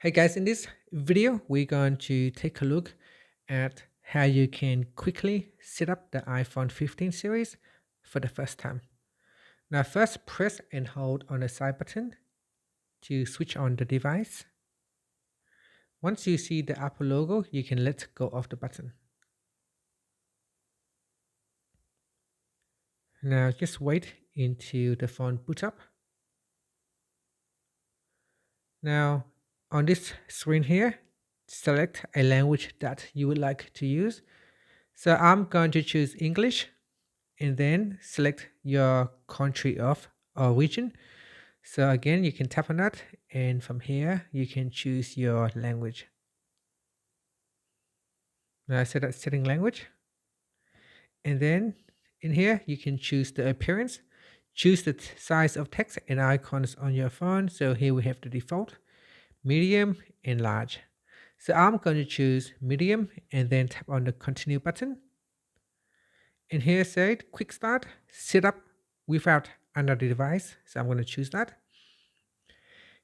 Hey guys, in this video, we're going to take a look at how you can quickly set up the iPhone 15 series for the first time. Now first press and hold on the side button to switch on the device. Once you see the Apple logo, you can let go of the button. Now just wait until the phone boot up. Now on this screen here, select a language that you would like to use. So I'm going to choose English and then select your country of origin. So again, you can tap on that, and from here you can choose your language. Now set that setting language, and then in here you can choose the appearance, choose the size of text and icons on your phone. So here we have the default, medium and large. So I'm going to choose medium and then tap on the continue button. And here said quick start, set up without another device. So I'm going to choose that.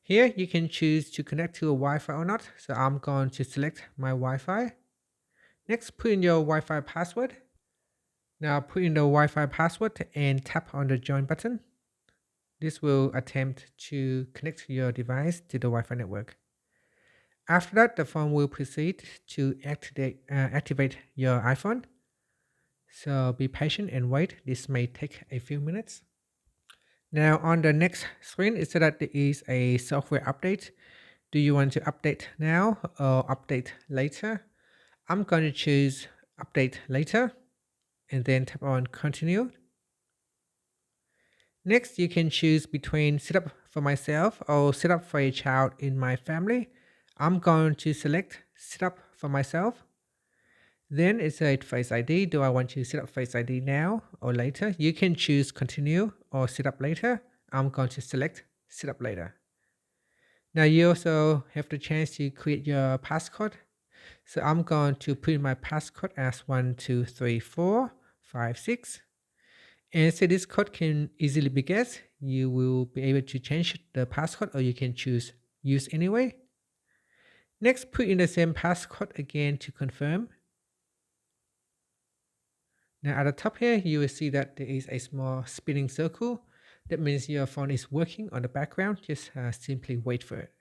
Here you can choose to connect to a Wi-Fi or not. So I'm going to select my Wi-Fi. Next, put in your Wi-Fi password. Now put in the Wi-Fi password and tap on the join button. This will attempt to connect your device to the Wi-Fi network. After that, the phone will proceed to activate your iPhone. So be patient and wait. This may take a few minutes. Now on the next screen, it said that there is a software update. Do you want to update now or update later? I'm going to choose update later and then tap on continue. Next, you can choose between set up for myself or set up for a child in my family. I'm going to select set up for myself. Then it's a Face ID. Do I want to set up Face ID now or later? You can choose continue or set up later. I'm going to select set up later. Now you also have the chance to create your passcode. So I'm going to put in my passcode as 123456. And so this code can easily be guessed. You will be able to change the passcode or you can choose use anyway. Next, put in the same passcode again to confirm. Now at the top here, you will see that there is a small spinning circle. That means your phone is working on the background. Just simply wait for it.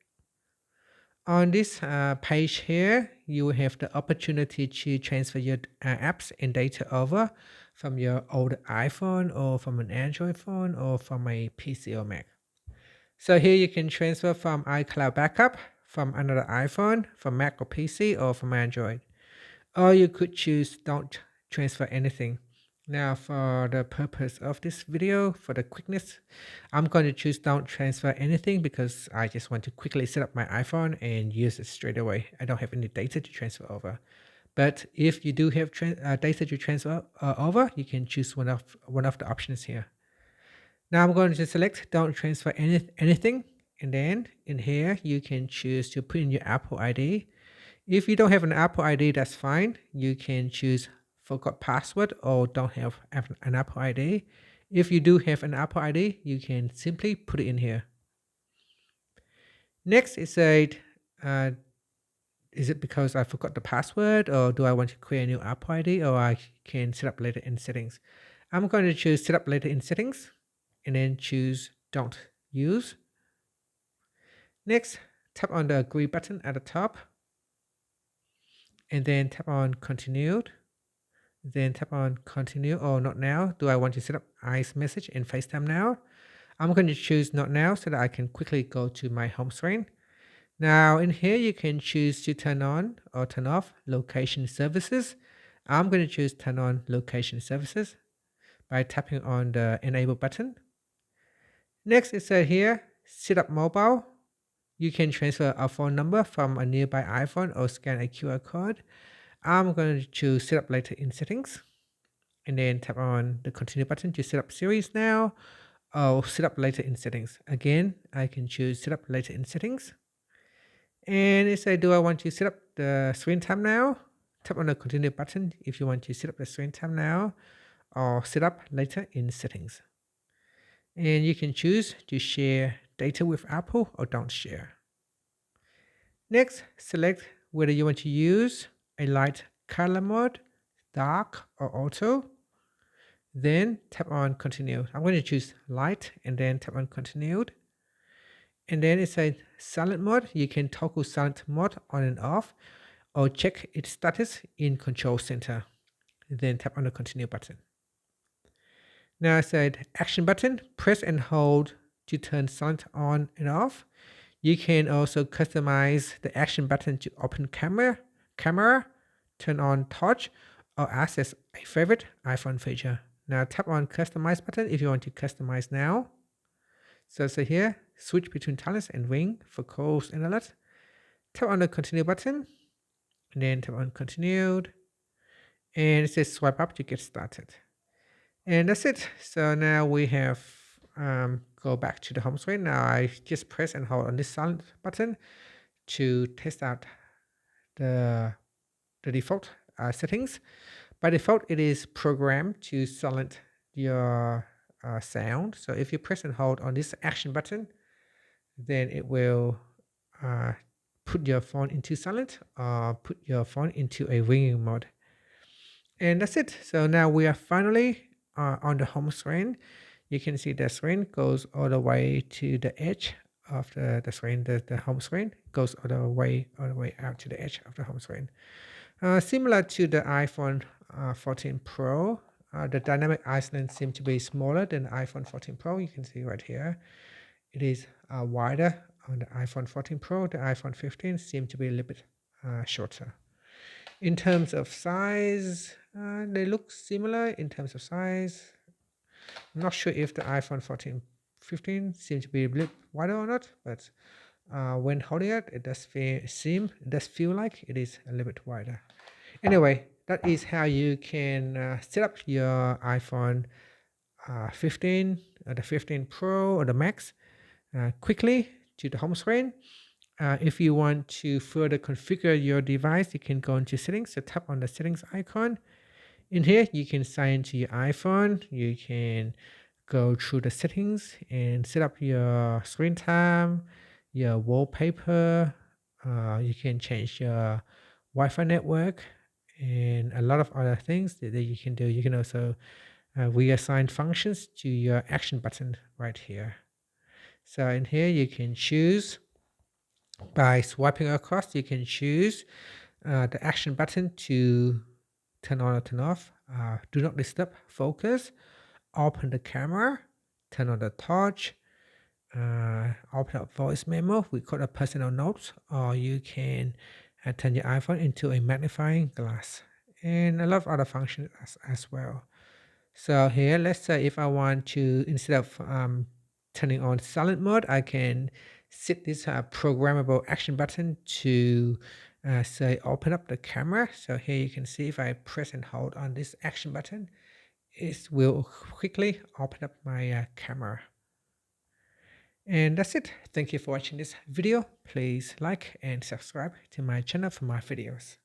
On this page here, you will have the opportunity to transfer your apps and data over from your old iPhone or from an Android phone or from a PC or Mac. So here you can transfer from iCloud backup, from another iPhone, from Mac or PC, or from Android. Or you could choose don't transfer anything. Now for the purpose of this video, for the quickness, I'm going to choose don't transfer anything because I just want to quickly set up my iPhone and use it straight away. I don't have any data to transfer over. But if you do have data to transfer over, you can choose one of the options here. Now I'm going to select don't transfer anything. And then in here, you can choose to put in your Apple ID. If you don't have an Apple ID, that's fine. You can choose forgot password or don't have an Apple ID. If you do have an Apple ID, you can simply put it in here. Next is is it because I forgot the password or do I want to create a new Apple ID or I can set up later in settings? I'm going to choose set up later in settings and then choose don't use. Next, tap on the agree button at the top and then tap on continued. Then tap on continue or not now. Do I want to set up iMessage and FaceTime now? I'm going to choose not now so that I can quickly go to my home screen. Now in here you can choose to turn on or turn off location services. I'm going to choose turn on location services by tapping on the enable button. Next it says here set up mobile. You can transfer a phone number from a nearby iPhone or scan a QR code. I'm going to choose set up later in settings and then tap on the continue button to set up series now or set up later in settings. Again, I can choose set up later in settings. And it says, do I want to set up the screen time now? Tap on the continue button if you want to set up the screen time now or set up later in settings. And you can choose to share data with Apple or don't share. Next, select whether you want to use a light color mode, dark, or auto. Then tap on continue. I'm going to choose light and then tap on continued. And then it says silent mode. You can toggle silent mode on and off or check its status in control center. Then tap on the continue button. Now I said action button, press and hold to turn silent on and off. You can also customize the action button to open camera, turn on torch, or access a favorite iPhone feature. Now tap on customize button if you want to customize now. So here, switch between talents and ring for calls and alerts. Tap on the continue button, and then tap on continued. And it says swipe up to get started. And that's it. So now we have go back to the home screen. Now I just press and hold on this silent button to test out the default settings. By default, it is programmed to silent your sound. So if you press and hold on this action button, then it will put your phone into silent or put your phone into a ringing mode. And that's it. So now we are finally on the home screen. You can see the screen goes all the way to the edge of the screen. The home screen goes all the way out to the edge of the home screen. Similar to the iPhone 14 Pro, the dynamic island seems to be smaller than the iPhone 14 Pro. You can see right here. It is wider on the iPhone 14 Pro. The iPhone 15 seems to be a little bit shorter. In terms of size, they look similar in terms of size. I'm not sure if the iPhone 14, 15 seems to be a bit wider or not, but when holding it, it does feel like it is a little bit wider. Anyway, that is how you can set up your iPhone 15, or the 15 Pro, or the Max quickly to the home screen. If you want to further configure your device, you can go into settings. So tap on the settings icon. In here, you can sign into your iPhone. You can go through the settings and set up your screen time, your wallpaper. You can change your Wi-Fi network and a lot of other things that you can do. You can also reassign functions to your action button right here. So in here, you can choose by swiping across. You can choose the action button to turn on or turn off, do not disturb, focus, open the camera, turn on the torch, open up voice memo, record a personal note, or you can turn your iPhone into a magnifying glass, and a lot of other functions as well. So here, let's say if I want to, instead of turning on silent mode, I can set this programmable action button to say open up the camera. So here you can see if I press and hold on this action button, it will quickly open up my camera. And that's it. Thank you for watching this video. Please like and subscribe to my channel for more videos.